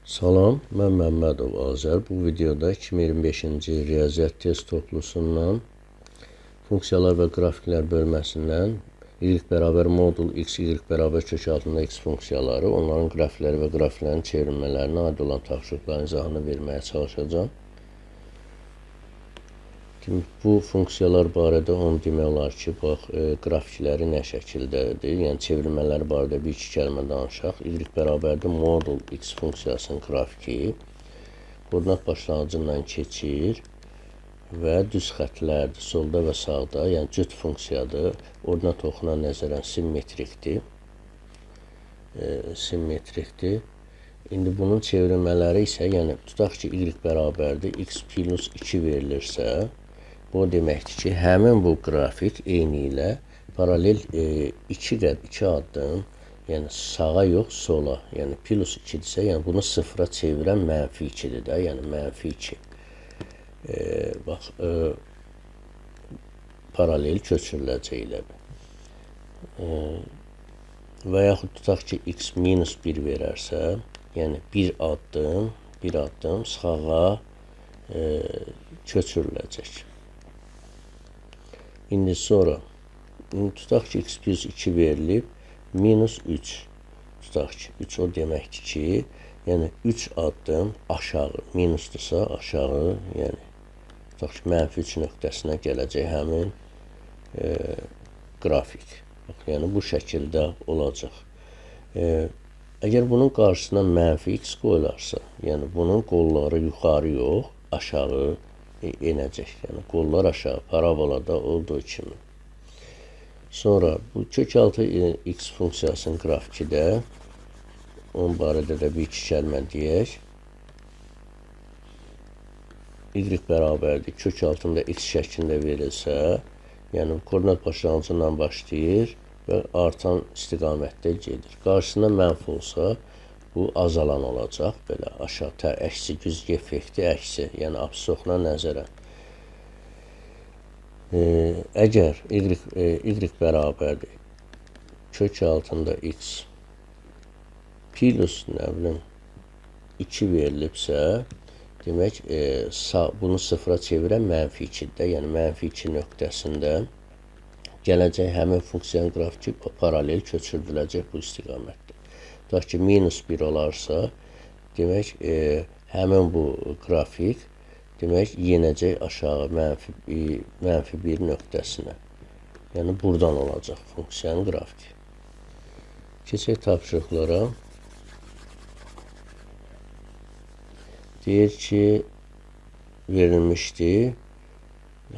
Salam, mən Məmmədov Azər. Bu videoda 2025-ci riyaziyyat test toplusundan funksiyalar və qrafiklər bölməsindən y bərabər modul x, y bərabər kök altında x funksiyaları, onların qrafikləri və qrafiklərin çevrilmələrinə aid olan tapşırıqların izahını verməyə çalışacağım. Bu funksiyalar barədə onu demək olar ki, bax, qrafikləri nə şəkildədir, yəni çevrilmələri barədə bir-iki kəlmə danışaq. Y bərabərdir modul x funksiyasının qrafiki koordinat başlanğıcından keçir və düz xətlərdir, solda və sağda, yəni cüt funksiyadır. Ordinat oxuna nəzərən simmetrikdir. İndi bunun çevrilmələri isə, yəni tutaq ki, y bərabərdir x plus 2 verilirsə, bu deməkdir ki, həmin bu qrafik eyni ilə paralel 2 addım, yəni sağa yox, sola, yəni plus 2-dirsə, yəni bunu sıfıra çevirən mənfi 2-dir də, yəni mənfi 2. Bax, paralel köçürüləcəklər. Və yaxud tutaq ki, x minus 1 verərsə, yəni bir addım sağa köçürüləcək. İndi sonra, tutaq ki, x plus 2 verilib, minus 3, tutaq ki, 3 o deməkdir ki, yəni 3 addım aşağı, minusdursa aşağı, yəni tutaq ki, mənfi 3 nöqtəsinə gələcək həmin qrafik. Yəni bu şəkildə olacaq. Əgər bunun qarşısına mənfi x qoyularsa, yəni bunun qolları yuxarı yox, aşağı enəcək. Yəni qollar aşağı, parabolada olduğu kimi. Sonra bu kök altı x funksiyasının qrafiki də, onun barədə də bir-iki kəlmə deyək. Y bərabərdir kök altında x şəklində verilsə, yəni koordinat başlanğıcından başlayır və artan istiqamətdə gedir. Qarşısında mənfi olsa, bu azalan olacaq, belə aşağı, əksi güzgü effekti əksi, yəni absisokuna nəzərən. Əgər y bərabərdir kök altında x plus, nə bilim, 2 verilibsə, demək, bunu sıfıra çevirən mənfi 2-də, yəni mənfi 2 nöqtəsində gələcək həmin funksiyanın qrafiki paralel köçürdüləcək bu istiqamətdə. Tutaq ki, minus 1 olarsa, demək, həmin bu qrafik, demək, yenəcək aşağı mənfi 1 nöqtəsinə. Yəni, buradan olacaq funksiyanın qrafiki. Keçək tapşırıqlara. Deyir ki, verilmişdir.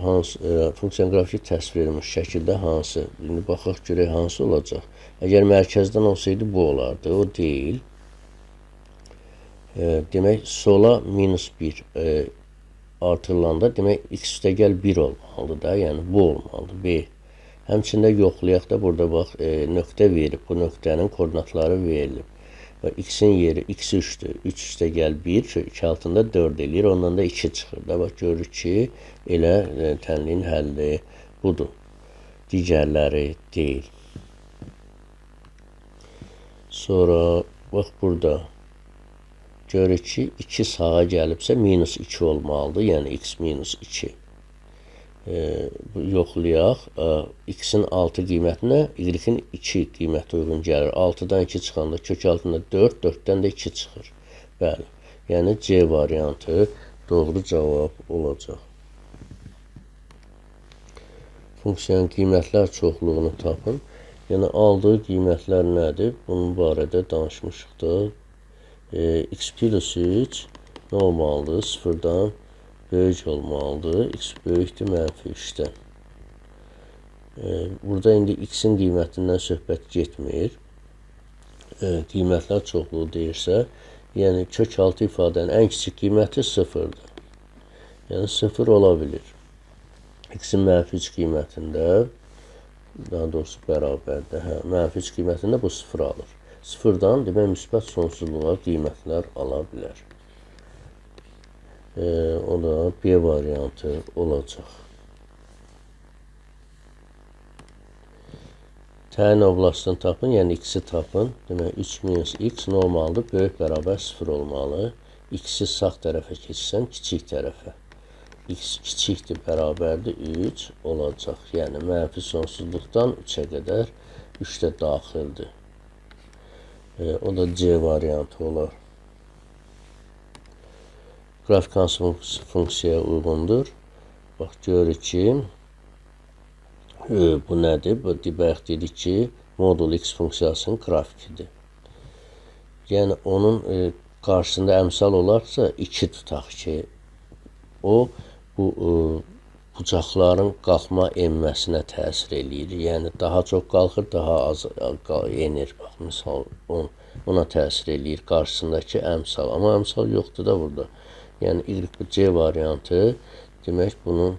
Funksiyanın qrafiki təsvir edilmiş şəkildə hansı? İndi baxaq görək hansı olacaq. Əgər mərkəzdən olsaydı bu olardı, o deyil. Demək, sola minus 1 artırılanda, demək, x üstəgəl 1 olmalıdır da, yəni bu olmalıdır, B. Həmçində yoxlayaq da, burada bax, nöqtə verib, bu nöqtənin koordinatları verilib. Və x-in yeri x3-dür, 3 üstəgəl 1, 2 altında 4 eləyir, ondan da 2 çıxır da, bax, görürük ki, elə tənliyin həlli budur, digərləri deyil. Sonra, bax, burada görürük ki, 2 sağa gəlibsə, minus 2 olmalıdır, yəni x minus 2. Yoxlayaq, x-in 6 qiymətinə y-in 2 qiyməti uyğun gəlir. 6-dan 2 çıxanda kök altında 4, 4-dən də 2 çıxır. Bəli, yəni C variantı doğru cavab olacaq. Funksiyanın qiymətlər çoxluğunu tapın. Yəni, aldığı qiymətlər nədir? Bunun barədə danışmışıq da. X plus 3 nə olmalıdır? Sıfırdan böyük olmalıdır. X böyükdür mənfi 3-dən. Burada indi x-in qiymətindən söhbət getmir. Qiymətlər çoxluğu deyirsə, yəni kök altı ifadənin ən kiçik qiyməti sıfırdır. Yəni 0 ola bilir. X-in mənfi 3 qiymətində, daha doğrusu bərabərdə, mənfi 3 qiymətində bu 0 alır. Sıfırdan, demək, müsbət sonsuzluğa qiymətlər ala bilər. O da B variantı olacaq. təyin oblastını tapın, yəni x-i tapın. Demək, 3 minus x normaldır, böyük bərabər 0 olmalı. X-i sağ tərəfə keçirsən, kiçik tərəfə. X kiçikdir, bərabərdir 3 olacaq. Yəni, mənfi sonsuzluqdan 3-ə qədər 3 də daxildir. O da C variantı olar. Qrafik hansı funksiyaya uyğundur? Bax, görürük ki, bu nədir? Bu bayaq dedik ki, modul x funksiyasının qrafikidir. Yəni, onun qarşısında əmsal olarsa 2 tutaq ki, o bu bucaqların qalxma enməsinə təsir eləyir. Yəni, daha çox qalxır, daha az enir. Bax, misal, ona təsir eləyir qarşısındakı əmsal. Amma əmsal yoxdur da burada. Yəni, C variantı demək bunun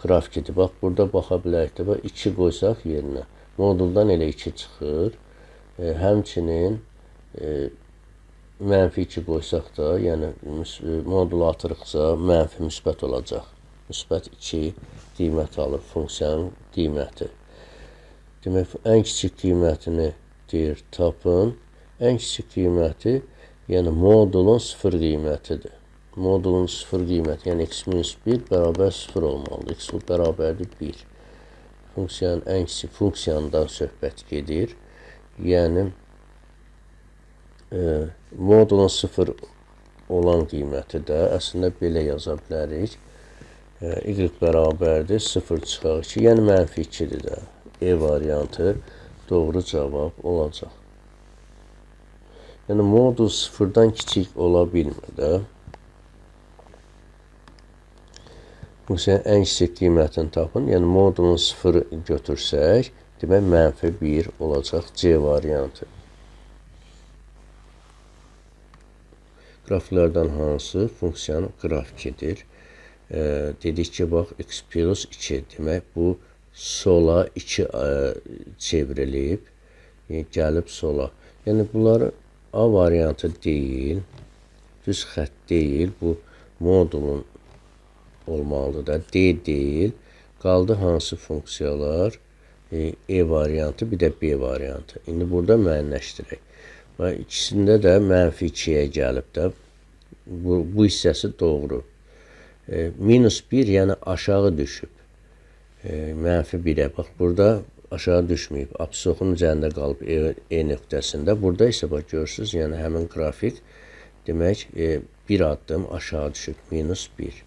qrafikidir. Bax, burada baxa bilərik də, 2 qoysaq yerinə. Moduldan elə 2 çıxır. Həmçinin mənfi 2 qoysaq da, yəni modulu atırıqsa mənfi müsbət olacaq. Müsbət 2 qiymət alır, funksiyanın qiyməti. Demək, ən kiçik qiymətini deyir, tapın. Ən kiçik qiyməti, yəni modulun 0 qiymətidir. Modulun 0 qiyməti, yəni x minus 1 bərabər 0 olmalıdır. X bərabərdir 1. Funksiyanın ən kiçik funksiyandan söhbət gedir. Yəni, modulun 0 olan qiyməti də əslində belə yaza bilərik. Y bərabərdir 0 çıxaq 2, yəni mənfi 2-dir də. E variantı doğru cavab olacaq. Yəni, modul 0-dan kiçik ola bilmir də. Funksiyanın ən kiçik qiymətini tapın. Yəni, modulun 0 götürsək, demək, mənfi 1 olacaq C variantı. Qrafiklərdən hansı funksiyanın qrafikidir? Dedik ki, bax, x plus 2. Demək, bu sola 2 çevrilib, gəlib sola. Yəni, bunları A variantı deyil, düz xətt deyil, bu modulun olmalıdır da, D deyil. Qaldı hansı funksiyalar? E variantı, bir də B variantı. İndi burada müəyyənləşdirək. İkisində də mənfi 2-yə gəlib də. Bu hissəsi doğru. Minus 1, yəni aşağı düşüb. Mənfi 1-ə. Bax, burada aşağı düşməyib. Absisoxun üzərində qalıb E nöqtəsində. Burada isə, bax, görürsünüz, yəni həmin qrafik demək, bir addım aşağı düşüb. Minus 1.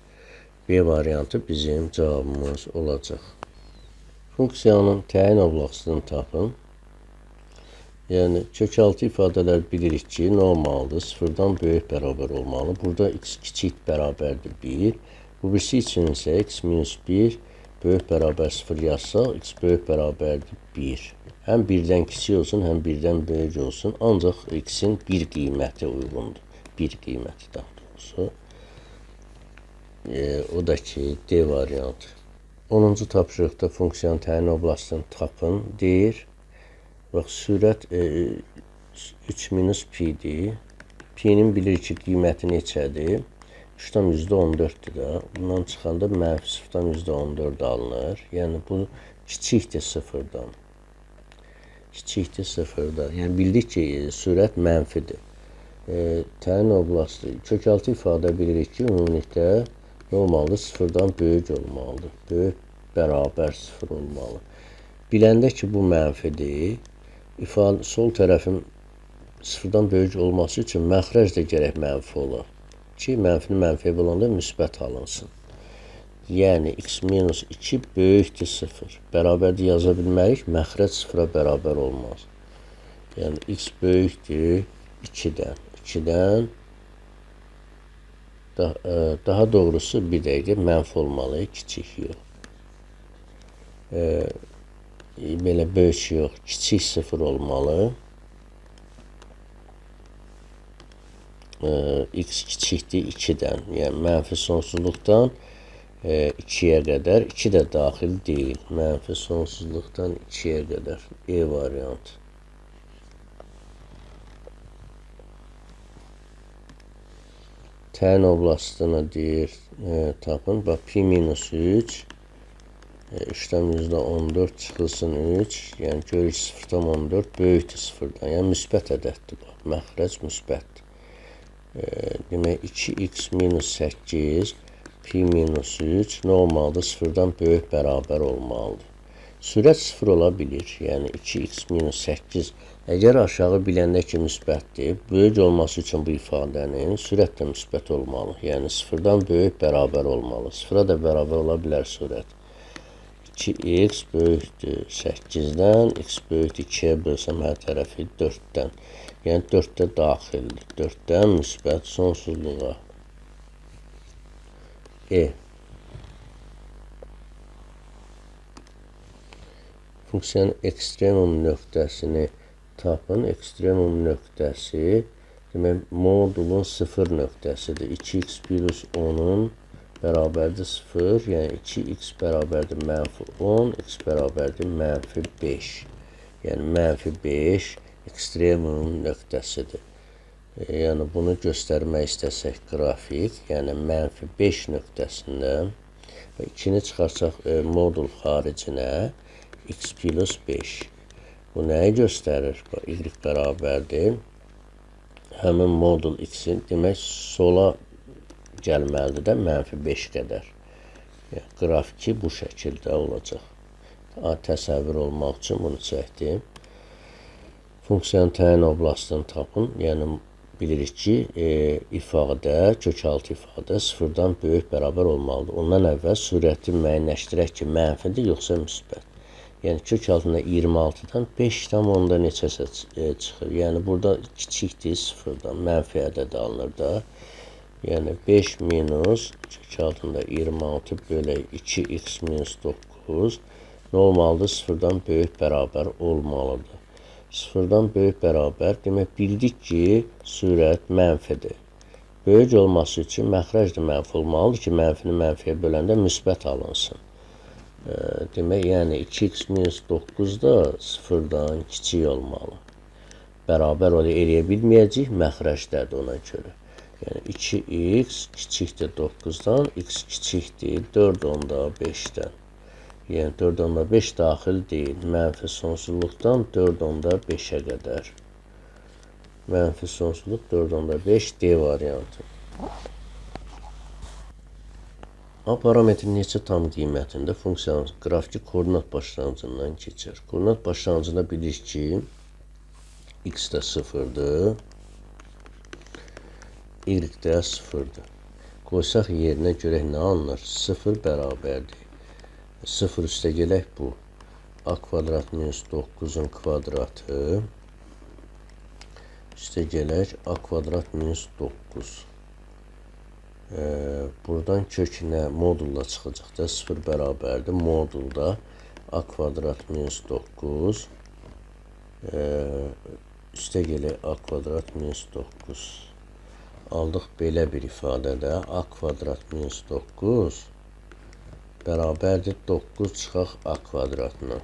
B variantı bizim cavabımız olacaq. Funksiyanın təyin oblastını tapın. Yəni, kökaltı ifadələr bilirik ki, normaldır, 0-dan böyük bərabər olmalı. Burada x kiçik bərabərdir 1. Bu birisi üçün isə x minus 1 böyük bərabər 0 yazsaq, x böyük bərabərdir 1. Həm 1-dən kiçik olsun, həm 1-dən böyük olsun. Ancaq x-in bir qiyməti uyğundur. Bir qiyməti daha doğrusu. O da ki, D variantı. 10-cu tapşırıqda funksiyanın təyin oblastını tapın, deyir. Bax, sürət 3 minus pi-dir. Pi-nin bilirik ki, qiyməti neçədir? 3-dən %14-dür də. Bundan çıxanda mənfi 0-dan %14 alınır. Yəni, bu kiçikdir 0-dan. Kiçikdir 0-dan. Yəni, bildik ki, sürət mənfidir. Təyin oblastı, kökaltı ifadə bilirik ki, ümumilikdə normaldır, 0-dan böyük olmalıdır. Böyük bərabər 0 olmalı. Biləndə ki, bu mənfidir, sol tərəfin 0-dan böyük olması üçün məxrəc də gərək mənfi olar. Ki, mənfini mənfiyə bulanda müsbət alınsın. Yəni, x minus 2 böyükdür 0. Bərabərdir yaza bilmərik, məxrəc 0-a bərabər olmaz. Yəni, x böyükdür 2-dən. 2-dən daha doğrusu bir dəqiqə mənfi olmalı, kiçik yox. Belə böyük yox, kiçik 0 olmalı. X kiçikdir 2-dən, yəni mənfi sonsuzluqdan 2-yə qədər, 2 də daxil deyil. Mənfi sonsuzluqdan 2-yə qədər, E variantı. Təyin oblastını deyir, tapın. Bax, pi minus 3 3'dən %14 çıxılsın 3. Yəni görürük 0,14 böyükdür 0-dan. Yəni müsbət ədəddir bu. Məxrəc müsbətdir. Demək 2x minus 8 pi minus 3 nə olmalıdır? 0-dan böyük bərabər olmalıdır. Sürət 0 ola bilir. Yəni 2x minus 8 əgər aşağı biləndə ki müsbətdir, böyük olması üçün bu ifadənin sürət də müsbət olmalı. Yəni 0-dan böyük bərabər olmalı. 0-a da bərabər ola bilər sürət. 2x böyükdür 8-dən, x böyükdür 2-yə bölsəm hər tərəfi 4-dən. Yəni 4-də daxildir. 4-dən müsbət sonsuzluğa. Funksiyanın ekstremum nöqtəsini tapın. Ekstremum nöqtəsi demək modulun 0 nöqtəsidir. 2x plus 10-un bərabərdir 0. Yəni 2x bərabərdir mənfi 10, x bərabərdir mənfi 5. Yəni mənfi 5 ekstremum nöqtəsidir. Yəni bunu göstərmək istəsək qrafik, yəni mənfi 5 nöqtəsində və 2-ni çıxarsaq modul xaricinə x plus 5. Bu nəyi göstərir? Y bərabərdir. Həmin modul x-in demək sola gəlməlidir də mənfi 5 qədər. Yəni, qrafiki bu şəkildə olacaq. Təsəvvür olmaq üçün bunu çəkdim. Funksiyanın təyin oblastını tapın. Yəni, bilirik ki, ifadə, kökaltı ifadə 0-dan böyük bərabər olmalıdır. Ondan əvvəl sürəti müəyyənləşdirək ki, mənfidir, yoxsa müsbət. Yəni, kök altında 26-dan 5,10-da neçəsə çıxır. Yəni, burada kiçikdir 0-dan, mənfi ədəd alınır da. Yəni, 5 minus kök altında 26 bölək 2x minus 9 nə olmalıdır? 0-dan böyük bərabər olmalıdır. 0-dan böyük bərabər, demək, bildik ki, sürət mənfidir. Böyük olması üçün məxrəc də mənfi olmalıdır ki, mənfini mənfiyə böləndə müsbət alınsın. Demək, yəni 2x minus 9 da 0-dan kiçik olmalı. Bərabər eləyə bilməyəcək, məxrəcdədir ona görə. Yəni 2x kiçikdir 9-dan, x kiçikdir 4,5-dən. Yəni 4,5 daxil deyil. Mənfi sonsuzluqdan 4,5-ə qədər. Mənfi sonsuzluq 4,5 D variantı. A parametrin neçə tam qiymətində funksiyanın qrafiki koordinat başlanğıcından keçir. Koordinat başlanğıcında bilirik ki, x də 0-dır, y də 0-dır. Qoysaq yerinə görək nə alınır? 0 bərabərdir. 0 üstə gələk bu. A kvadrat minus 9-un kvadratı üstə gələk A kvadrat minus 9. Buradan kökünə modulla çıxacaq da 0 bərabərdir. Modulda A kvadrat minus 9 üstə gələk A kvadrat minus 9. Aldıq belə bir ifadədə A kvadrat minus 9 bərabərdir 9 çıxaq A kvadratına.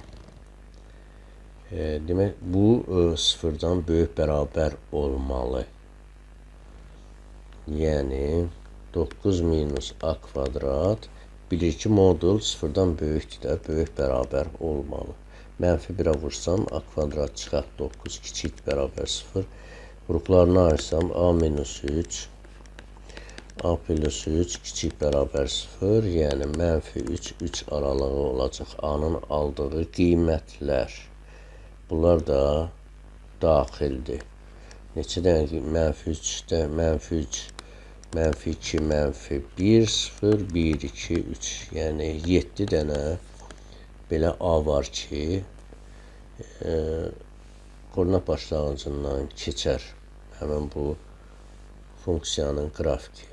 Demək, bu 0-dan böyük bərabər olmalı. Yəni 9 minus A kvadrat bilir ki, modul 0-dan böyükdür də, böyük bərabər olmalı. Mənfi 1-ə vursam, A kvadrat çıxaq 9, kiçik bərabər 0. Qruplarını ayırsam, A minus 3, A plus 3, kiçik bərabər 0. Yəni, mənfi 3, 3 aralığı olacaq A-nın aldığı qiymətlər. Bunlar da daxildir. Neçə dənə mənfi 3-də, mənfi 3, mənfi 2, mənfi 1, 0, 1, 2, 3. Yəni 7 dənə belə A var ki, koordinat başlanğıcından keçər həmin bu funksiyanın qrafiki.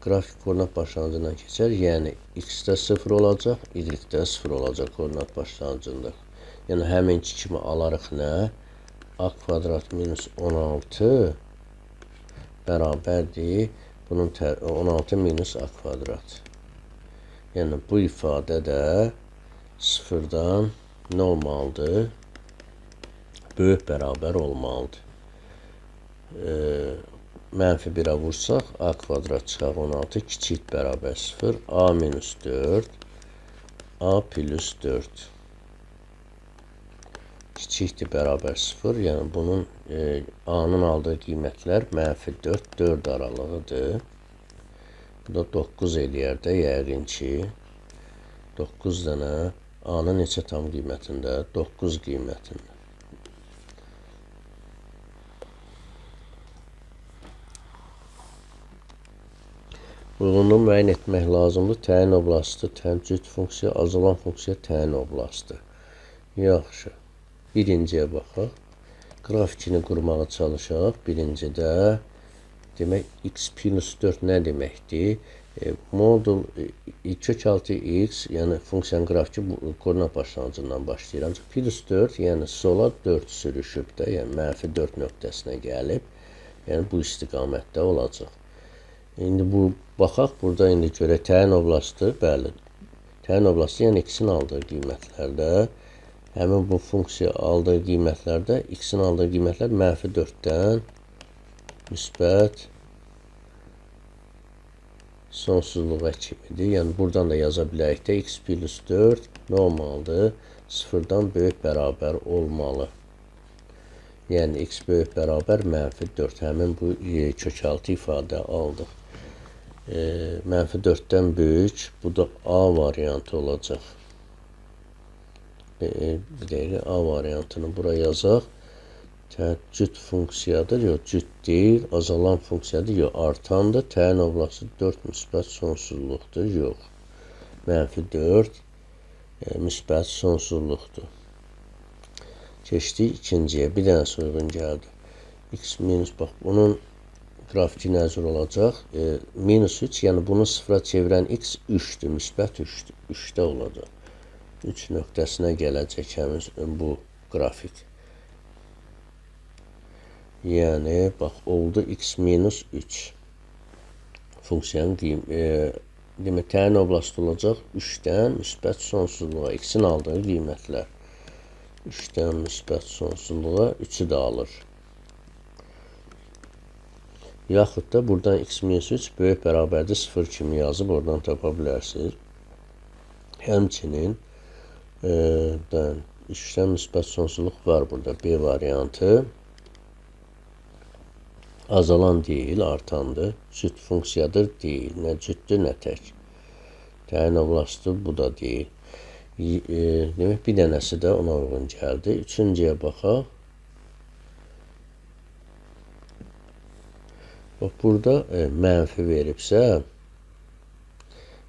Qrafik koordinat başlanğıcından keçər, yəni x-də 0 olacaq, y-də 0 olacaq koordinat başlanğıcında. Yəni həminki kimi alarıq nə? A kvadrat minus 16 bərabərdir. Bunun 16 minus A kvadrat. Yəni, bu ifadə də 0-dan nə olmalıdır? Böyük bərabər olmalıdır. mənfi 1-ə vursaq, a kvadrat çıxaq 16, kiçik bərabər 0, a minus 4, a plus 4 kiçikdir bərabər 0, yəni bunun a-nın aldığı qiymətlər mənfi 4, 4 aralığıdır. Bu da 9 eləyər də, yəqin ki, 9 dənə a-nın neçə tam qiymətində? 9 qiymətində. Uyğunluğu müəyyən etmək lazımdır. Təyin oblasti, cüt funksiya, azalan funksiya təyin oblasti. Yaxşı. Birinciyə baxaq. Qrafikini qurmağa çalışaq. Birincidə demək x plus 4 nə deməkdir? Modul kökaltı x, yəni funksiyanın qrafiki koordinat başlanğıcından başlayır. Ancaq plus 4, yəni sola 4 sürüşüb də, yəni mənfi 4 nöqtəsinə gəlib. Yəni bu istiqamətdə olacaq. İndi bu baxaq, burada indi görək təyin oblasti, bəli. Təyin oblasti yəni x-in aldığı qiymətlərdə, həmin bu funksiya aldığı qiymətlərdə x-in aldığı qiymətlər mənfi 4-dən müsbət sonsuzluğa kimidir. Yəni buradan da yaza bilərik də x plus 4 normaldır, 0-dan böyük bərabər olmalı. Yəni x böyük bərabər mənfi 4. Həmin bu kökaltı ifadə aldıq. Mənfi 4-dən böyük, bu da A variantı olacaq. Bir dəqiqə A variantını bura yazaq. Cüt funksiyadır, yox, cüt deyil, azalan funksiyadır, yox, artandır. Təyin oblasti 4 müsbət sonsuzluqdur, yox. Mənfi 4 müsbət sonsuzluqdur. Keçdik ikinciyə, bir dənə uyğun gəldi. X minus, bax, bunun qrafiki nəzər olacaq. Minus 3, yəni bunu sıfıra çevirən x 3-dür, müsbət 3-dür. 3-də olacaq. 3 nöqtəsinə gələcək həmin bu qrafik. Yəni, bax, oldu x minus 3. Funksiyanın demək, təyin oblasti olacaq 3-dən müsbət sonsuzluğa. X-in aldığı qiymətlər. 3-dən müsbət sonsuzluğa 3-ü də alır. Yaxud da buradan x minus 3 böyük bərabərdir 0 kimi yazıb oradan tapa bilərsiniz. Həmçinin 3-dən müsbət sonsuzluq var burada. B variantı azalan deyil, artandır. Cüt funksiyadır, deyil. Nə cütdür, nə tək. Təyin oblasti bu da deyil. Demək, bir dənəsi də ona uyğun gəldi. Üçüncüyə baxaq. Bax, burada mənfi veribsə,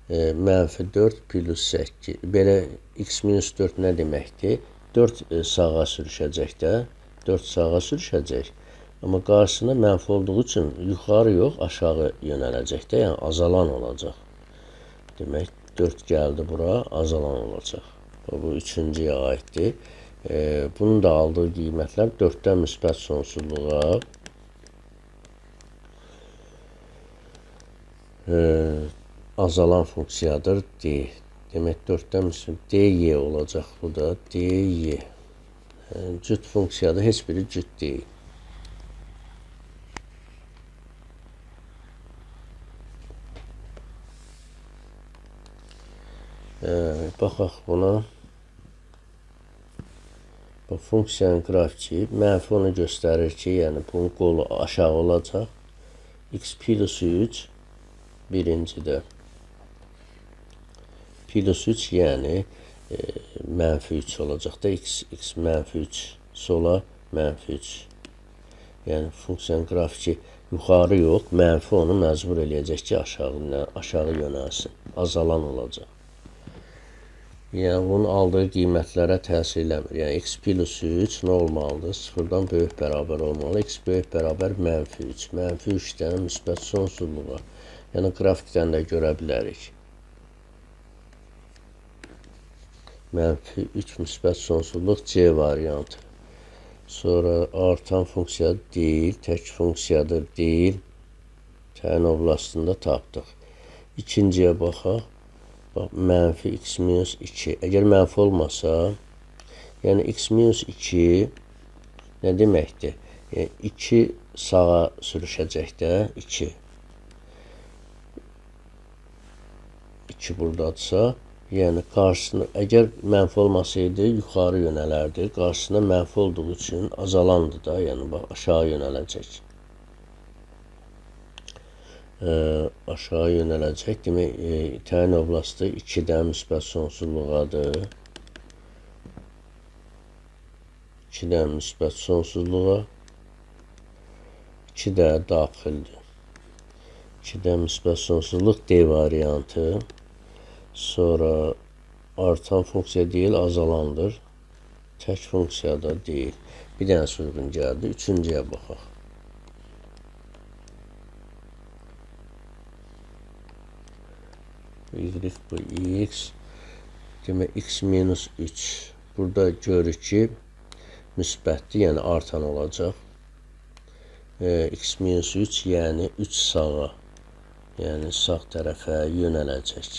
mənfi 4 plus 8, belə x minus 4 nə deməkdir? 4 sağa sürüşəcək də, 4 sağa sürüşəcək. Amma qarşısında mənfi olduğu üçün yuxarı yox, aşağı yönələcək də, yəni azalan olacaq. Demək, 4 gəldi bura, azalan olacaq. Bu üçüncüyə aiddir. Bunun da aldığı qiymətlər 4-dən müsbət sonsuzluğa azalan funksiyadır, D. Demək, 4-dən müsbət dy olacaq bu da, dy. Cüt funksiyadır, heç biri cüt deyil. Baxaq buna. Bu funksiyanın qrafiki mənfi onu göstərir ki, yəni bunun qolu aşağı olacaq. X plus 3 birincidə. Plus 3 yəni mənfi 3 olacaq da, x mənfi 3 sola mənfi 3. Yəni funksiyanın qrafiki yuxarı yox, mənfi onu məcbur eləyəcək ki, aşağı yönəlsin. Azalan olacaq. Yəni bunun aldığı qiymətlərə təsir eləmir. Yəni x plus 3 nə olmalıdır? 0-dan böyük bərabər olmalı. X böyük bərabər mənfi 3. Mənfi 3-dən müsbət sonsuzluğa. Yəni qrafikdən də görə bilərik. Mənfi 3 müsbət sonsuzluq C variantı. Sonra artan funksiya deyil, tək funksiyadır deyil. Təyin oblastında tapdıq. İkinciyə baxaq. Bax, mənfi x minus 2. Əgər mənfi olmasa, yəni x minus 2 nə deməkdir? Yəni 2 sağa sürüşəcək də 2. 2 buradadırsa, yəni qarşısına, əgər mənfi olmasaydı yuxarı yönələrdi. Qarşısına mənfi olduğu üçün azalandı da, yəni bax aşağı yönələcək. Aşağı yönələcək. Demək, təyin oblastı 2-dən müsbət sonsuzluğadır. 2-dən müsbət sonsuzluğa, 2 də daxildir. 2-dən müsbət sonsuzluq D variantı. Sonra artan funksiya deyil, azalandır. Tək funksiya da deyil. Bir dənə uyğun gəldi. Üçüncüyə baxaq. Y bu x. Demək, x minus 3. Burada görürük ki, müsbətdir, yəni artan olacaq. X minus 3, yəni 3 sağa, yəni sağ tərəfə yönələcək.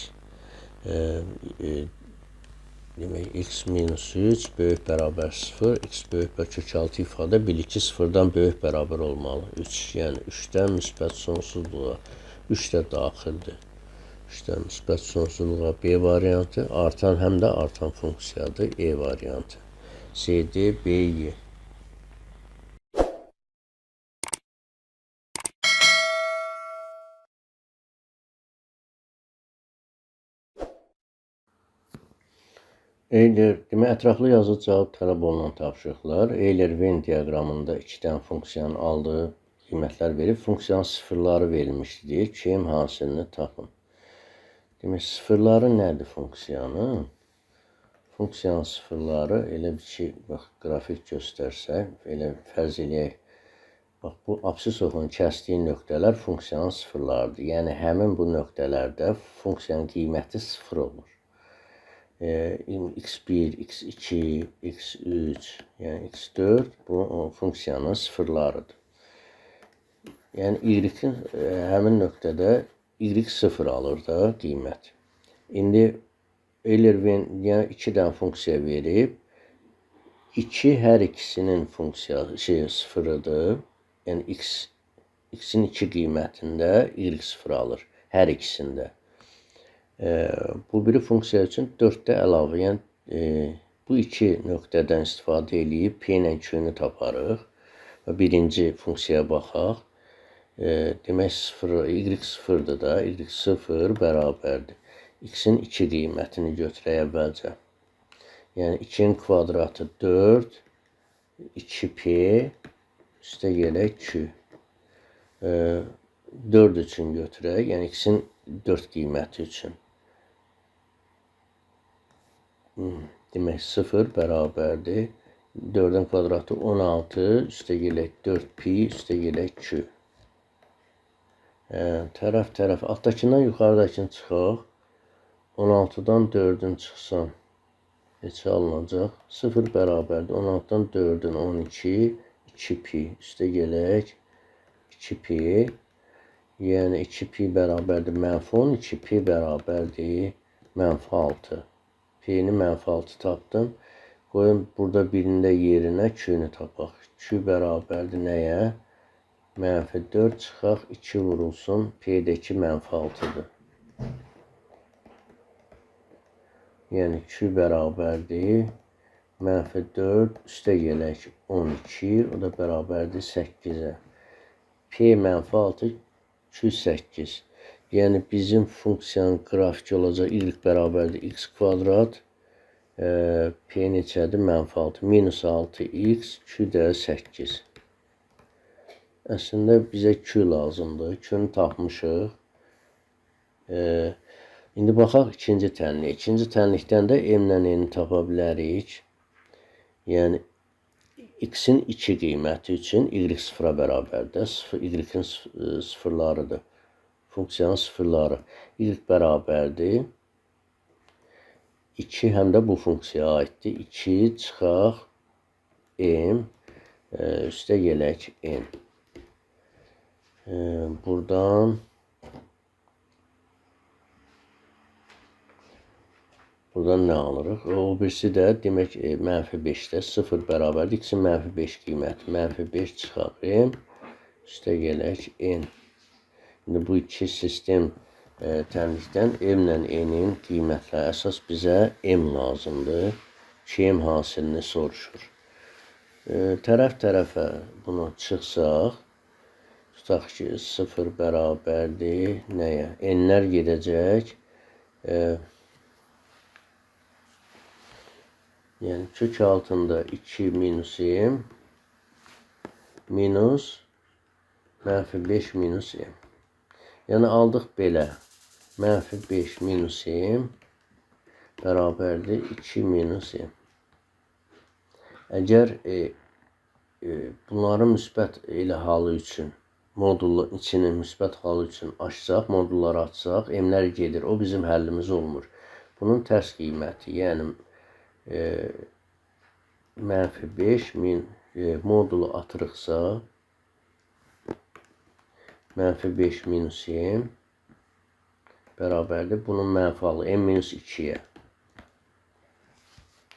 Demək, x minus 3 böyük bərabər 0, x böyük bərabər kök 6 ifadə bilir ki, 0-dan böyük bərabər olmalı. 3, yəni 3-dən müsbət sonsuzluğa, 3 də daxildir. 3-dən müsbət sonsuzluğa B variantı, artan həm də artan funksiyadır, E variantı. C, D, B, Y. Euler, demək, ətraflı yazılı cavab tələb olunan tapşırıqlar. Euler-Venn diaqramında 2 dənə funksiyanın aldığı qiymətlər verib, funksiyanın sıfırları verilmişdir deyir. Kim hansını tapın. Demək, sıfırları nədir funksiyanın? Funksiyanın sıfırları elə bir ki, bax, qrafik göstərsək, elə fərz eləyək. Bax, bu absisovun kəsdiyi nöqtələr funksiyanın sıfırlarıdır. Yəni, həmin bu nöqtələrdə funksiyanın qiyməti sıfır olur. x1, x2, x3, yəni x4 bu funksiyanın sıfırlarıdır. Yəni, y-in həmin nöqtədə y0 alır da qiymət. İndi Euler-Venn, yəni 2 dənə funksiya verib, 2 hər ikisinin funksiyası sıfırıdır. Yəni, x-in 2 qiymətində y0 alır, hər ikisində. Bu biri funksiya üçün 4-də əlavə, yəni bu 2 nöqtədən istifadə edib P ilə Q-nü taparıq və birinci funksiyaya baxaq. Demək, y0-dır da, y0 bərabərdir. X-in 2 qiymətini götürək əvvəlcə. Yəni, 2-nin kvadratı 4, 2P üstə gələk Q. 4 üçün götürək, yəni X-in 4 qiyməti üçün. Demək, 0 bərabərdir. 4-ün kvadratı 16, üstə gələk 4pi, üstə gələk Q. Tərəf, altdakından yuxarıdakını çıxaq. 16-dan 4-ün çıxsam, neçə alınacaq? 0 bərabərdir. 16-dan 4-ün 12, 2pi, üstə gələk 2pi. Yəni, 2pi bərabərdir mənfi 10, 2pi bərabərdir mənfi 6. P-ni mənfi 6 tapdım. Qoyun, burada birində yerinə Q-nü tapaq. Q bərabərdir nəyə? Mənfi 4 çıxaq, 2 vurulsun. P-dəki mənfi 6-dır. Yəni, Q bərabərdir mənfi 4, üstə gələk 12, o da bərabərdir 8-ə. P mənfi 6, Q 8. Yəni, bizim funksiyanın qrafiki olacaq, y bərabərdir x kvadrat, P neçədir? Mənfi 6, minus 6x, Q də 8. Əslində, bizə Q lazımdır. Q-nü tapmışıq. İndi baxaq ikinci tənlik. İkinci tənlikdən də M-lə N-i tapa bilərik. Yəni, x-in 2 qiyməti üçün y0-a bərabərdir. Y-in sıfırlarıdır. Funksiyanın sıfırları. Y bərabərdir. 2 həm də bu funksiyaya aiddir. 2 çıxaq M, üstə gələk N. Buradan nə alırıq? O birisi də demək mənfi 5-də 0 bərabərdir. X-in mənfi 5 qiyməti. Mənfi 5 çıxaq M. üstə gələk n. İndi bu iki sistem təmizlikdən m ilə n-in qiymətləri əsas bizə m lazımdır. 2m hasilini soruşur. Tərəf-tərəfə bunu çıxsaq, tutaq ki, 0 bərabərdir nəyə? N-lər gedəcək. Yəni, kök altında 2 minus m minus mənfi 5 minus m. Yəni, aldıq belə. Mənfi 5 minus m bərabərdir 2 minus m. Əgər bunların müsbət elə halı üçün, modulun içinin müsbət halı üçün açsaq, modulları açsaq, m-lər gedir. O bizim həllimiz olmur. Bunun tərs qiyməti, yəni mənfi 5 min modulu atırıqsa, mənfi 5 minus m bərabərdir. Bunun mənfi halı m minus 2-yə.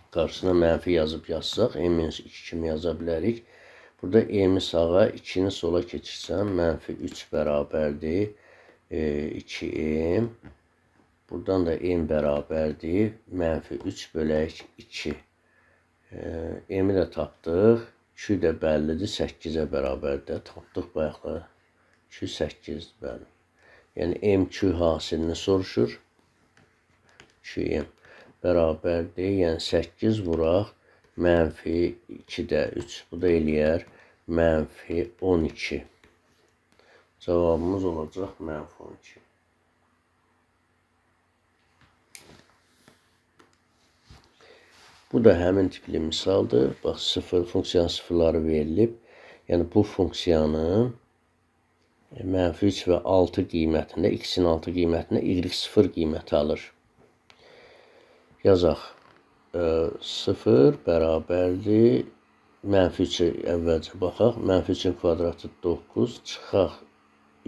Qarşısına mənfi yazsaq, m-2 kimi yaza bilərik. Burada m-i sağa, 2-ni sola keçirsən, mənfi 3 bərabərdir 2m. Buradan da m bərabərdir, mənfi 3 bölək 2. M-i də tapdıq, 2 də bəllidir, 8-ə bərabərdir. Tapdıq bayaqlar, 2, 8 bəlli. Yəni, m2 hasilini soruşur, 2m. Bərabərdir, yəni 8 vuraq, mənfi 2-də 3, bu da eləyər mənfi 12. Cavabımız olacaq mənfi 12. Bu da həmin tipli misaldır. Bax, funksiyanın sıfırları verilib. Yəni, bu funksiyanın mənfi 3 və 6 qiymətində, x-in 6 qiymətində y0 qiyməti alır. Yazaq, 0 bərabərdir, mənfi 3-ə əvvəlcə baxaq, mənfi 3-ün kvadratı 9, çıxaq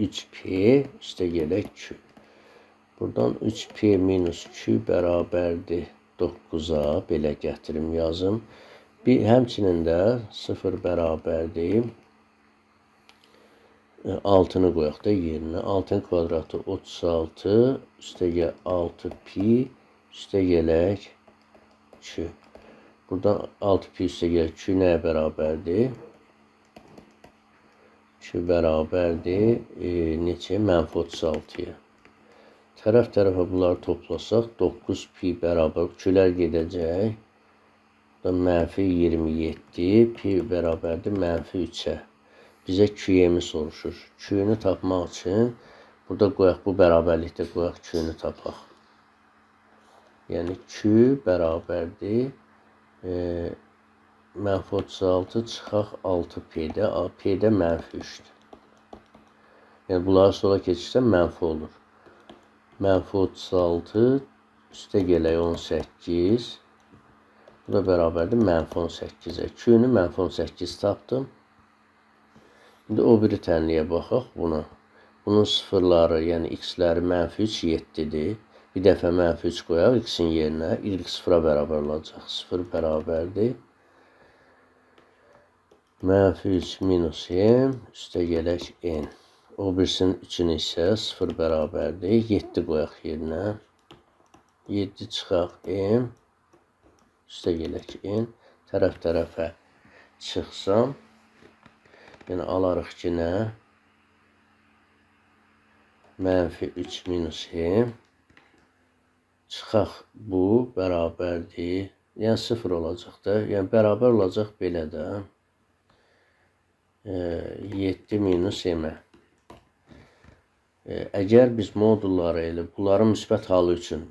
3p, üstə gələk 2. Buradan 3p minus 2 bərabərdir 9-a, belə gətirim yazım. Həmçinin də 0 bərabərdir, 6-nı qoyaq da yerinə, 6-nın kvadratı 36, üstə gəl 6p, üstə gələk 2. Buradan 6pi üstə gələk 2 nəyə bərabərdir? 2 bərabərdir neçə? Mənfi 36-ya. Tərəf-tərəfə bunları toplasaq 9pi bərabər 2-lər gedəcək. Buradan mənfi 27, pi bərabərdir mənfi 3-ə. Bizə 2m-i soruşur. 2-ni tapmaq üçün burada qoyaq, bu bərabərlikdə qoyaq 2-ni tapaq. Yəni, 2 bərabərdir, mənfi 36 çıxaq 6p-də, p-də mənfi 3-dür. Yəni, bunları sola keçirsən mənfi olur. Mənfi 36, üstə gələk 18, bu da bərabərdir mənfi 18-ə. 2-ni mənfi 18 tapdım. İndi o biri tənliyə baxaq buna. Bunun sıfırları, yəni x-ləri mənfi 3, 7-dir. Bir dəfə mənfi 3 qoyaq x-in yerinə, y0-a bərabər olacaq. 0 bərabərdir. Mənfi 3 minus m, üstə gələk n. O birisinin 3-ünü isə 0 bərabərdir. 7 qoyaq yerinə. 7 çıxaq m, üstə gələk n. Tərəf-tərəfə çıxsam, yəni alarıq ki, nə? Mənfi 3 minus m. Çıxaq bu bərabərdir. Yəni 0 olacaq da. Yəni bərabər olacaq belə də. 7 minus m-ə. Əgər biz modulları elə bunların müsbət halı üçün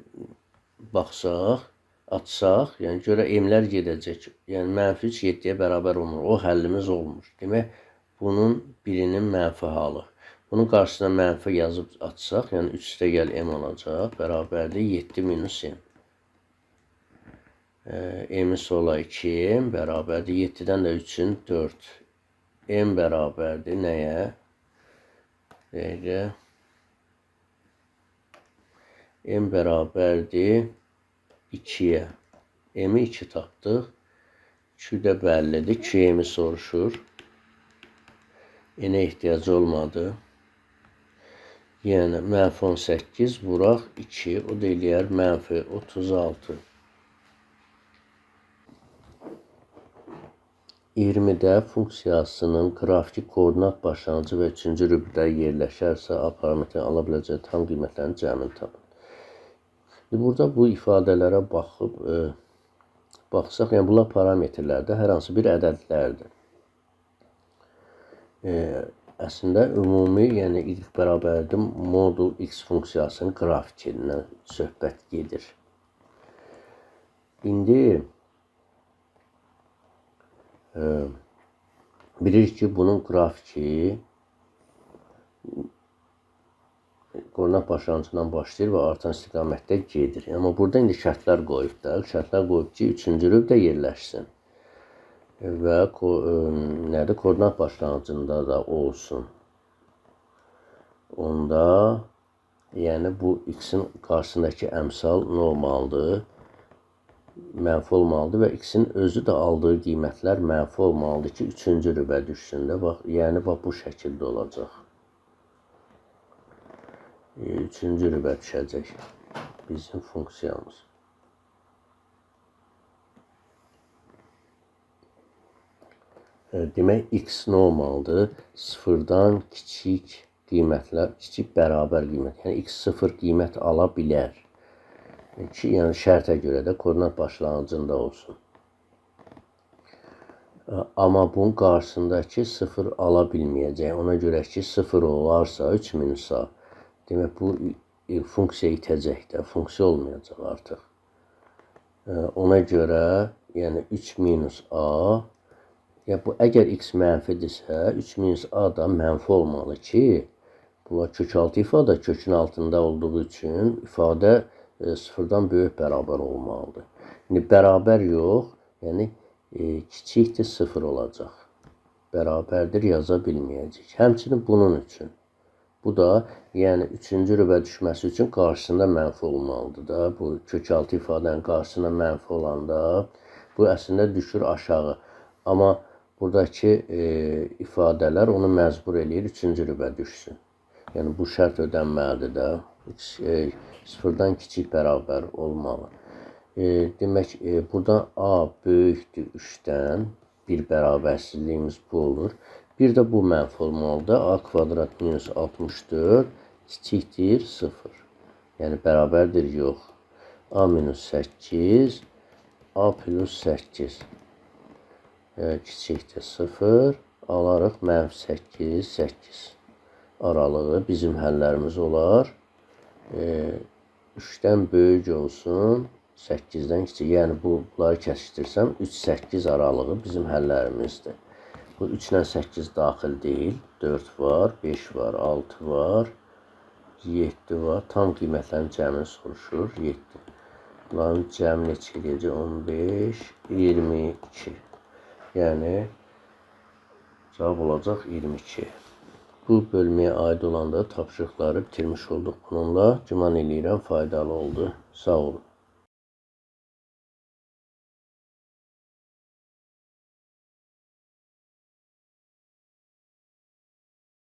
baxsaq, açsaq, yəni görə m-lər gedəcək. Yəni mənfi 3 7-yə bərabər olmur. O həllimiz olmur. Demək, bunun birinin mənfi halı. Bunun qarşısına mənfi yazıb açsaq, yəni 3 üstə gəl m olacaq, bərabərdir 7 minus m. M-i sola 2m, bərabərdir 7-dən də 3-ün 4. M bərabərdir nəyə? Dəqiqə. M bərabərdir 2-yə. M-i 2 tapdıq. 2 də bəllidir. 2m-i soruşur. N-ə ehtiyacı olmadı. Yəni mənfi 18 vuraq 2, o da eləyər mənfi 36. 20-də funksiyasının qrafiki koordinat başlanğıcı və 3-cü rübdə yerləşərsə, A parametrini ala biləcək tam qiymətlərin cəmini tapın. Burada bu ifadələrə baxsaq, yəni bunlar parametrlərdə hər hansı bir ədədlərdir. Əslində ümumi, yəni y bərabərdir modul x funksiyasının qrafikindən söhbət gedir. İndi bilirik ki, bunun qrafiki koordinat başlanğıcından başlayır və artan istiqamətdə gedir. Amma burada indi şərtlər qoyub da, şərtlər qoyub ki, 3-cü rübdə yerləşsin və nədir, koordinat başlanğıcında da olsun. Onda, yəni bu x-in qarşısındakı əmsal normaldır, mənfi olmalıdır və x-in özü də aldığı qiymətlər mənfi olmalıdır ki, 3-cü rübə düşsün də. Bax, yəni bax bu şəkildə olacaq. 3-cü rübə düşəcək bizim funksiyamız. Demək, x normaldır. Sıfırdan kiçik qiymətlər, kiçik bərabər qiymət. Yəni, x 0 qiymət ala bilər. Ki, yəni şərtə görə də koordinat başlanğıcında olsun. Amma bunun qarşısındakı 0 ala bilməyəcək. Ona görə ki, 0 olarsa 3 minus a. Demək, bu funksiya itəcək də, funksiya olmayacaq artıq. Ona görə, yəni 3 minus a, yəni bu əgər x mənfidirsə, 3 minus a da mənfi olmalı ki, bunlar kökaltı ifadə kökün altında olduğu üçün ifadə sıfırdan böyük bərabər olmalıdır. İndi bərabər yox, yəni kiçikdir 0 olacaq. Bərabərdir yaza bilməyəcək. Həmçinin bunun üçün. Bu da, yəni 3-cü rübə düşməsi üçün qarşısında mənfi olmalıdır da. Bu kökaltı ifadənin qarşısında mənfi olanda bu əslində düşür aşağı. Amma buradakı ifadələr onu məcbur eləyir 3-cü rübə düşsün. Yəni bu şərt ödənməlidir də. Sıfırdan kiçik bərabər olmalı. Demək, buradan a böyükdür 3-dən, bir bərabərsizliyimiz bu olur. Bir də bu mənfi olmalıdır. A kvadrat minus 64 kiçikdir 0. Yəni bərabərdir yox. A minus 8, A plus 8 kiçikdir 0. Alarıq mənfi 8, 8 aralığı bizim həllərimiz olar. 3-dən böyük olsun, 8-dən kiçik. Yəni, bunları kəsişdirsəm, 3-8 aralığı bizim həllərimizdir. Bu 3 ilə 8 daxil deyil. 4 var, 5 var, 6 var, 7 var. Tam qiymətlərin cəmini soruşur, 7. Bunların cəmi neçə eləyəcək? 15, 22. Yəni, cavab olacaq 22. Bu bölməyə aid olanda tapşırıqları bitirmiş olduq bununla. Güman eləyirəm faydalı oldu. Sağ olun.